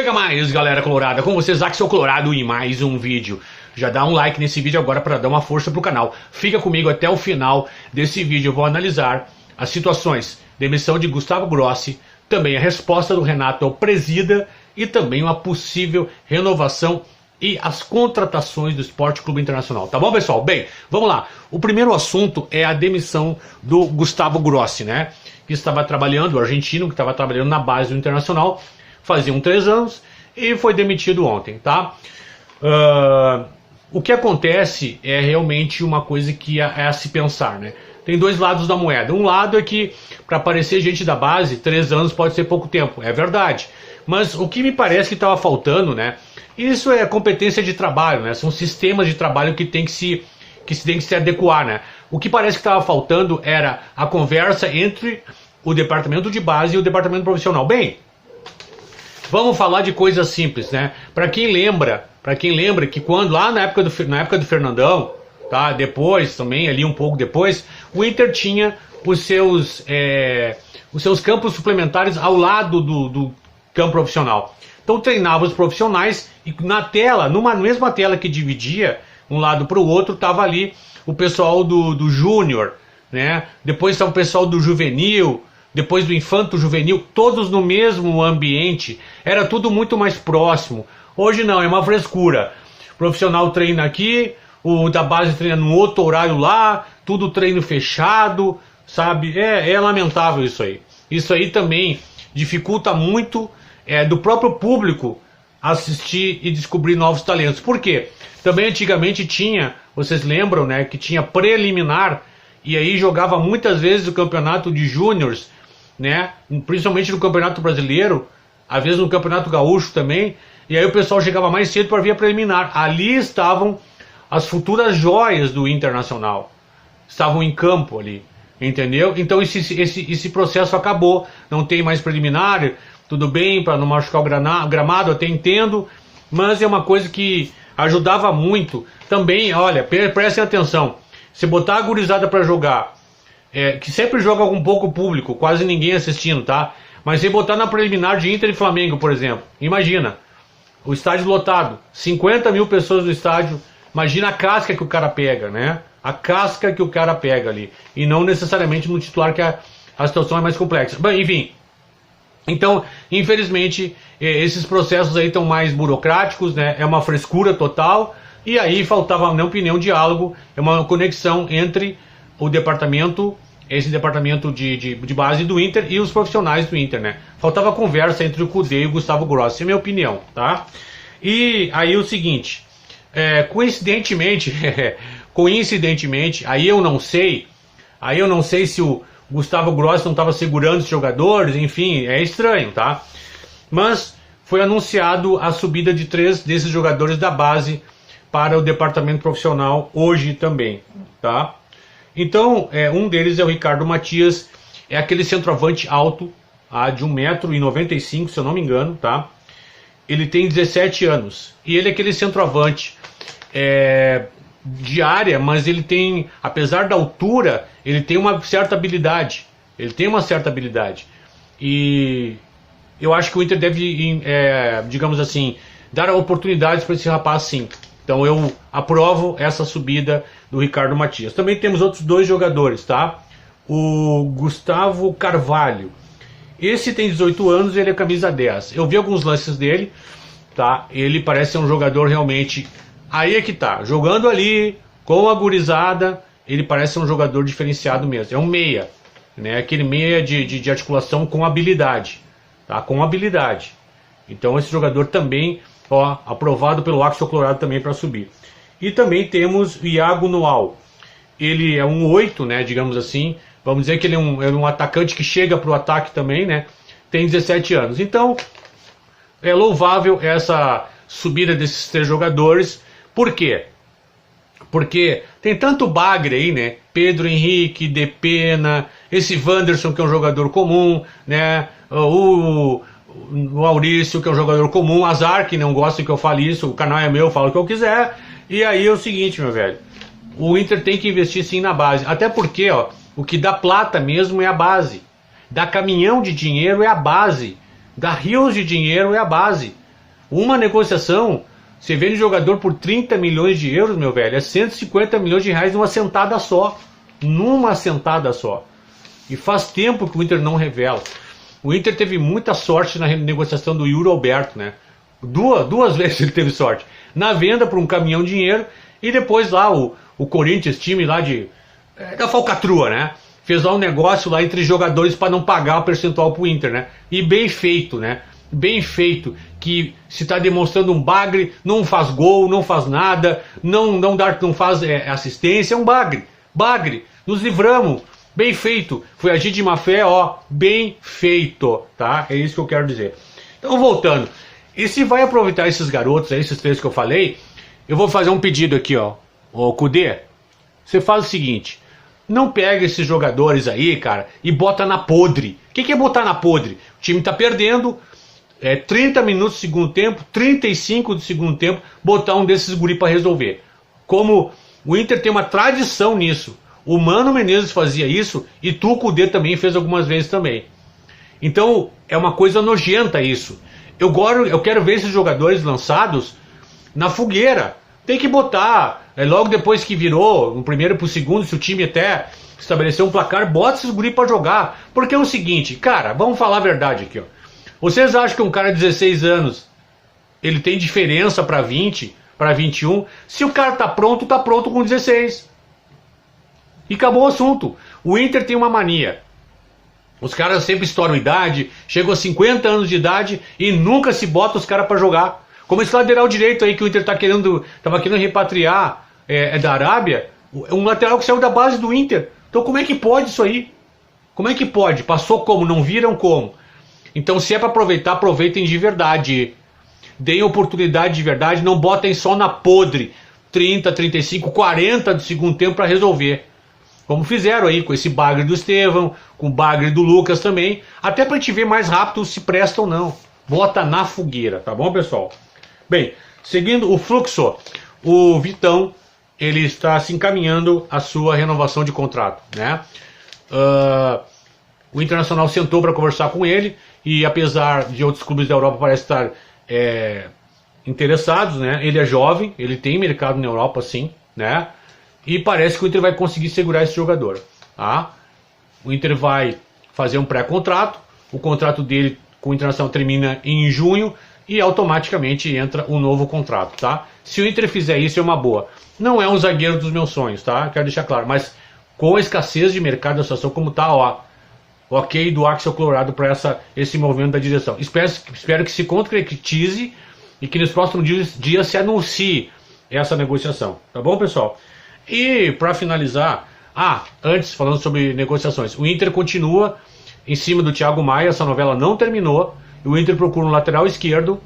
Chega mais, galera colorada, com vocês, Axel Colorado, e mais um vídeo. Já dá um like nesse vídeo agora para dar uma força pro canal. Fica comigo até o final desse vídeo. Eu vou analisar as situações de demissão de Gustavo Grossi, também a resposta do Renato ao presida e também uma possível renovação e as contratações do Esporte Clube Internacional. Tá bom, pessoal? Bem, vamos lá. O primeiro assunto é a demissão do Gustavo Grossi, né? Que estava trabalhando, o argentino, que estava trabalhando na base do Internacional, faziam 3 anos e foi demitido ontem, tá? O que acontece é realmente uma coisa que é a se pensar, né? Tem dois lados da moeda. Um lado é que, para aparecer gente da base, 3 anos pode ser pouco tempo, é verdade. Mas o que me parece que estava faltando, né? Isso é competência de trabalho, né? São sistemas de trabalho que tem que se adequar, né? O que parece que estava faltando era a conversa entre o departamento de base e o departamento profissional. Bem, vamos falar de coisas simples, né? Para quem lembra que quando lá na época do Fernandão, tá? Depois também ali um pouco depois, o Inter tinha os seus campos suplementares ao lado do campo profissional. Então treinava os profissionais e na tela, numa mesma tela que dividia um lado para o outro, tava ali o pessoal do Júnior, né? Depois estava o pessoal do Juvenil, depois do Infanto Juvenil, todos no mesmo ambiente. Era tudo muito mais próximo. Hoje não, é uma frescura. O profissional treina aqui, o da base treina num outro horário lá, tudo treino fechado, sabe? É lamentável isso aí. Isso aí também dificulta muito do próprio público assistir e descobrir novos talentos. Por quê? Também antigamente tinha, vocês lembram, né, que tinha preliminar, e aí jogava muitas vezes o campeonato de júniors, né, principalmente no Campeonato Brasileiro, às vezes no Campeonato Gaúcho também, e aí o pessoal chegava mais cedo para ver a preliminar. Ali estavam as futuras joias do Internacional, estavam em campo ali, entendeu? Então esse processo acabou, não tem mais preliminar. Tudo bem, para não machucar o gramado, até entendo, mas é uma coisa que ajudava muito. Também, olha, prestem atenção, se botar a gurizada para jogar, que sempre joga com pouco público, quase ninguém assistindo, tá? Mas se botar na preliminar de Inter e Flamengo, por exemplo, imagina, o estádio lotado, 50 mil pessoas no estádio, imagina a casca que o cara pega, né? A casca que o cara pega ali, e não necessariamente no titular, que a situação é mais complexa. Bem, enfim. Então, infelizmente, esses processos aí estão mais burocráticos, né? É uma frescura total, e aí faltava, na minha opinião, diálogo, é uma conexão entre o departamento, esse departamento de base do Inter e os profissionais do Inter, né? Faltava conversa entre o Cudê e o Gustavo Grossi, é a minha opinião, tá? E aí o seguinte, coincidentemente, aí eu não sei se o Gustavo Grossi não estava segurando os jogadores, enfim, é estranho, tá? Mas foi anunciado a subida de 3 desses jogadores da base para o departamento profissional hoje também, tá? Então, um deles é o Ricardo Matias, é aquele centroavante alto, de 1,95 m, se eu não me engano, tá? Ele tem 17 anos, e ele é aquele centroavante de área, mas ele tem, apesar da altura, ele tem uma certa habilidade. E eu acho que o Inter deve, digamos assim, dar oportunidades para esse rapaz, sim. Então eu aprovo essa subida do Ricardo Matias. Também temos outros 2 jogadores, tá? O Gustavo Carvalho. Esse tem 18 anos e ele é camisa 10. Eu vi alguns lances dele, tá? Ele parece ser um jogador realmente... Aí é que tá, jogando ali com a gurizada, ele parece ser um jogador diferenciado mesmo. É um meia, né? Aquele meia de articulação com habilidade, tá? Com habilidade. Então esse jogador também, aprovado pelo Axel Colorado também para subir. E também temos o Iago Noal. Ele é um 8, né? Digamos assim. Vamos dizer que ele é um atacante que chega para o ataque também, né? Tem 17 anos. Então é louvável essa subida desses 3 jogadores. Por quê? Porque tem tanto bagre aí, né? Pedro Henrique, Depena, esse Wanderson, que é um jogador comum, né? O Maurício, que é um jogador comum, Azar, que não gosta que eu fale isso, o canal é meu, eu falo o que eu quiser. E aí é o seguinte, meu velho, o Inter tem que investir sim na base. Até porque, o que dá plata mesmo é a base. Dá caminhão de dinheiro é a base. Dá rios de dinheiro é a base. Uma negociação, você vende jogador por 30 milhões de euros, meu velho, é 150 milhões de reais numa sentada só. Numa sentada só. E faz tempo que o Inter não revela. O Inter teve muita sorte na negociação do Yuri Alberto, né? Duas vezes ele teve sorte. Na venda por um caminhão de dinheiro e depois lá o Corinthians, time lá da falcatrua, né? Fez lá um negócio lá entre jogadores para não pagar o percentual pro Inter, né? E bem feito, né? Bem feito, que se está demonstrando um bagre, não faz gol, não faz nada, não faz assistência, é um bagre. Bagre, nos livramos, bem feito. Foi agir de má fé, ó, bem feito, tá? É isso que eu quero dizer. Então, voltando. E se vai aproveitar esses garotos, esses três que eu falei, eu vou fazer um pedido aqui, ó. Ô, Kudê, você faz o seguinte, não pega esses jogadores aí, cara, e bota na podre. O que é botar na podre? O time tá perdendo, 30 minutos do segundo tempo, 35 do segundo tempo, botar um desses guri pra resolver. Como o Inter tem uma tradição nisso. O Mano Menezes fazia isso e tu, Kudê, também fez algumas vezes também. Então, é uma coisa nojenta isso. Eu quero ver esses jogadores lançados na fogueira. Tem que botar, logo depois que virou, no primeiro pro segundo, se o time até estabeleceu um placar, bota esses guri pra jogar. Porque é o seguinte, cara, vamos falar a verdade aqui, ó. Vocês acham que um cara de 16 anos, ele tem diferença pra 20, pra 21? Se o cara tá pronto com 16. E acabou o assunto. O Inter tem uma mania. Os caras sempre estouram idade, chegam a 50 anos de idade e nunca se bota os caras pra jogar. Como esse lateral direito aí que o Inter tava querendo repatriar da Arábia, um lateral que saiu da base do Inter. Então como é que pode isso aí? Como é que pode? Passou como? Não viram como? Então se é pra aproveitar, aproveitem de verdade. Deem oportunidade de verdade, não botem só na podre 30, 35, 40 do segundo tempo pra resolver. Como fizeram aí com esse bagre do Estevão, com o bagre do Lucas também, até pra gente ver mais rápido se presta ou não. Bota na fogueira, tá bom, pessoal? Bem, seguindo o fluxo, o Vitão, ele está se encaminhando a sua renovação de contrato, né? O Internacional sentou para conversar com ele e apesar de outros clubes da Europa parecem estar interessados, né? Ele é jovem, ele tem mercado na Europa, sim, né? E parece que o Inter vai conseguir segurar esse jogador, tá? O Inter vai fazer um pré-contrato, o contrato dele com o Internacional termina em junho e automaticamente entra um novo contrato, tá? Se o Inter fizer isso é uma boa. Não é um zagueiro dos meus sonhos, tá? Quero deixar claro, mas com a escassez de mercado da situação como tá, ó, ok do Axel Colorado para esse movimento da direção. Espero que se concretize e que nos próximos dias se anuncie essa negociação, tá bom, pessoal? E para finalizar, antes falando sobre negociações, o Inter continua em cima do Thiago Maia, essa novela não terminou, o Inter procura um lateral esquerdo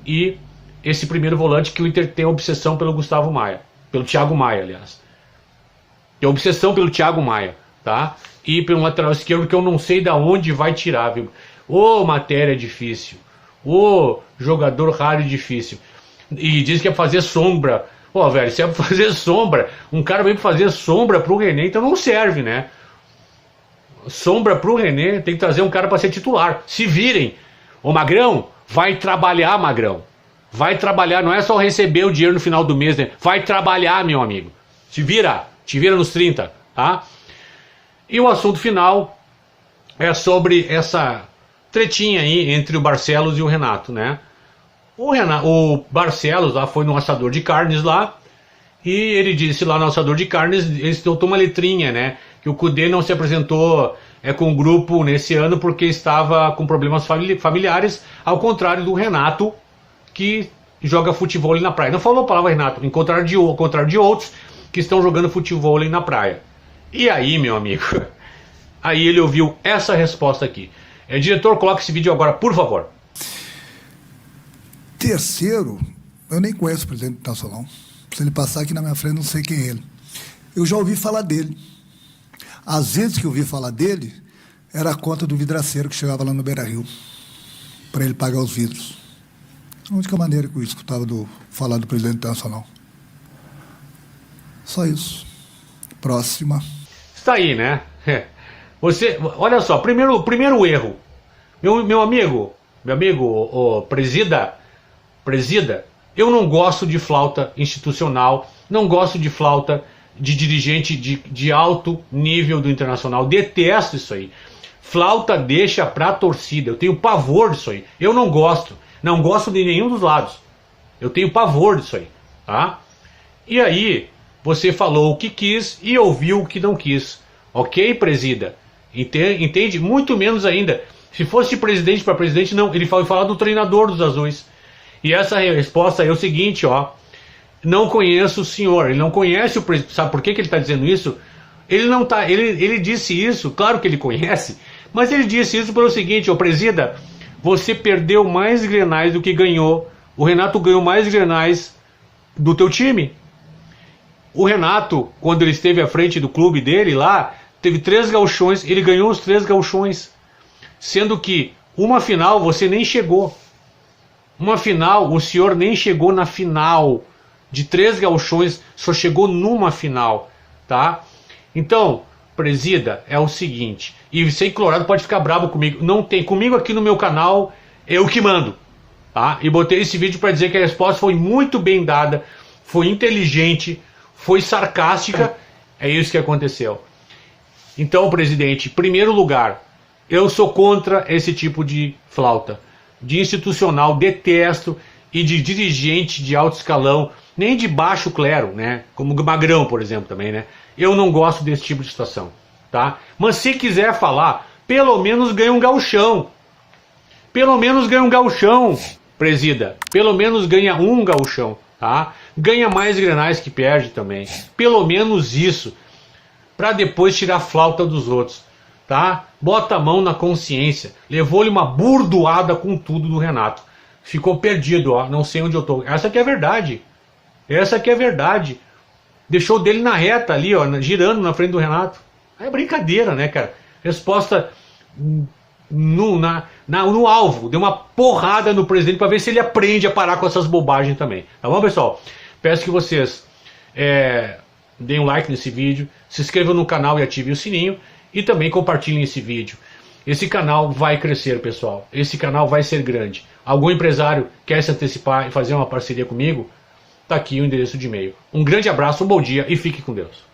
e esse primeiro volante que o Inter tem obsessão pelo Gustavo Maia, pelo Thiago Maia, aliás. Tem obsessão pelo Thiago Maia, tá? E pelo lateral esquerdo que eu não sei da onde vai tirar, viu? Ô, matéria difícil, ô, jogador raro e difícil. E diz que é fazer sombra. Pô, velho, se é pra fazer sombra, um cara vem pra fazer sombra pro René, então não serve, né? Sombra pro René, tem que trazer um cara pra ser titular. Se virem. Ô, Magrão, vai trabalhar, Magrão. Vai trabalhar, não é só receber o dinheiro no final do mês, né? Vai trabalhar, meu amigo. Te vira nos 30, tá? E o assunto final é sobre essa tretinha aí entre o Barcelos e o Renato, né? O Barcelos lá foi no assador de carnes lá e ele disse lá no assador de carnes, ele soltou uma letrinha, né? Que o Kudê não se apresentou com o grupo nesse ano porque estava com problemas familiares, ao contrário do Renato, que joga futebol na praia. Não falou a palavra Renato, ao contrário de outros que estão jogando futebol na praia. E aí, meu amigo, aí ele ouviu essa resposta aqui. Diretor, coloca esse vídeo agora, por favor. Terceiro, eu nem conheço o presidente do Nacional. Se ele passar aqui na minha frente, não sei quem é ele. Eu já ouvi falar dele. Às vezes que eu ouvi falar dele, era a conta do vidraceiro que chegava lá no Beira-Rio, para ele pagar os vidros. A única maneira que eu escutava falar do presidente do Nacional. Só isso. Próxima. Está aí, né? Você, olha só, primeiro erro. Meu amigo, o presida Presida, eu não gosto de flauta institucional, não gosto de flauta de dirigente de alto nível do Internacional, detesto isso aí. Flauta deixa pra torcida, eu tenho pavor disso aí, eu não gosto de nenhum dos lados, eu tenho pavor disso aí, tá? E aí, você falou o que quis e ouviu o que não quis, ok, presida? Entende? Muito menos ainda, se fosse de presidente para presidente, não, ele foi falar do treinador dos azuis. E essa resposta é o seguinte, ó, não conheço o senhor, ele não conhece o presidente, sabe por que ele está dizendo isso? Ele não tá, ele disse isso, claro que ele conhece, mas ele disse isso pelo seguinte, ô presida, você perdeu mais Grenais do que ganhou, o Renato ganhou mais Grenais do teu time. O Renato, quando ele esteve à frente do clube dele lá, teve 3 gauchões, ele ganhou os 3 gauchões, sendo que uma final você nem chegou. Uma final, o senhor nem chegou na final. De 3 gauchões, só chegou numa final, tá? Então, presida, é o seguinte, e sem Colorado pode ficar bravo comigo, não tem, comigo aqui no meu canal, eu que mando, tá? E botei esse vídeo para dizer que a resposta foi muito bem dada, foi inteligente, foi sarcástica, é isso que aconteceu. Então, presidente, em primeiro lugar, eu sou contra esse tipo de flauta. De institucional, detesto, e de dirigente de alto escalão, nem de baixo clero, né? Como o Magrão, por exemplo, também, né? Eu não gosto desse tipo de situação, tá? Mas se quiser falar, pelo menos ganha um gauchão. Pelo menos ganha um gauchão, presida. Pelo menos ganha um gauchão, tá? Ganha mais Grenais que perde também. Pelo menos isso. Pra depois tirar a flauta dos outros, tá? Bota a mão na consciência. Levou-lhe uma burdoada com tudo do Renato. Ficou perdido, ó. Não sei onde eu tô. Essa aqui é a verdade. Essa aqui é a verdade. Deixou dele na reta ali, ó, girando na frente do Renato. É brincadeira, né, cara? Resposta no alvo. Deu uma porrada no presidente para ver se ele aprende a parar com essas bobagens também. Tá bom, pessoal? Peço que vocês deem um like nesse vídeo, se inscrevam no canal e ativem o sininho e também compartilhem esse vídeo. Esse canal vai crescer, pessoal. Esse canal vai ser grande. Algum empresário quer se antecipar e fazer uma parceria comigo? Tá aqui o endereço de e-mail. Um grande abraço, um bom dia e fique com Deus.